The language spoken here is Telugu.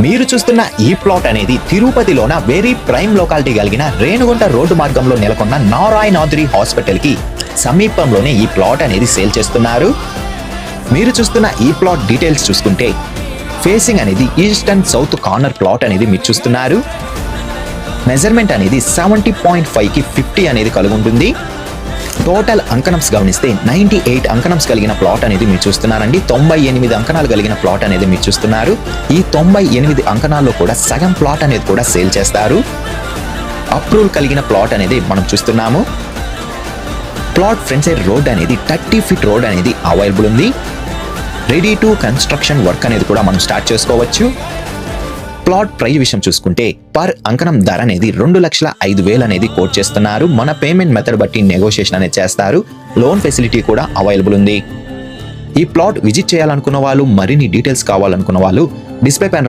మీరు చూస్తున్న ఈ ప్లాట్ అనేది తిరుపతిలోన వెరీ ప్రైమ్ లొకాలిటీ కలిగిన రేణుగుంట రోడ్డు మార్గంలో నెలకొన్న నారాయణాద్రి హాస్పిటల్ కి సమీపంలోనే ఈ ప్లాట్ అనేది సేల్ చేస్తున్నారు. మీరు చూస్తున్న ఈ ప్లాట్ డీటెయిల్స్ చూసుకుంటే ఫేసింగ్ అనేది east and south corner plot అనేది మీరు చూస్తున్నారు. మెజర్మెంట్ అనేది 70.5 కి 50 అనేది కలిగి ఉంటుంది. టోటల్ అంకణమ్స్ గమనిస్తే 98 అంకణమ్స్ కలిగిన ప్లాట్ అనేది మీరు చూస్తున్నారండి. 98 అంకణాలు కలిగిన ప్లాట్ అనేది మీరు చూస్తున్నారు. ఈ 98 అంకణాల్లో కూడా సగం ప్లాట్ అనేది కూడా సేల్ చేస్తారు. అప్రూవల్ కలిగిన ప్లాట్ అనేది మనం చూస్తున్నాము. ప్లాట్ ఫ్రంట్ సైడ్ రోడ్ అనేది 30 ఫీట్ రోడ్ అనేది అవైలబుల్ ఉంది. రెడీ టు కన్స్ట్రక్షన్ వర్క్ అనేది కూడా మనం స్టార్ట్ చేసుకోవచ్చు. ప్లాట్ ప్రైస్ విషయం చూసుకుంటే పర్ అంకణం ధర అనేది 2,05,000 అనేది కోట్ చేస్తున్నారు. మన పేమెంట్ మెథడ్ బట్టి నెగోషియేషన్ అనేది చేస్తారు. లోన్ ఫెసిలిటీ కూడా అవైలబుల్ ఉంది. ఈ ప్లాట్ విజిట్ చేయాలనుకున్న వాళ్ళు, మరిన్ని డీటెయిల్స్ కావాలనుకున్న వాళ్ళు డిస్ప్లే పైన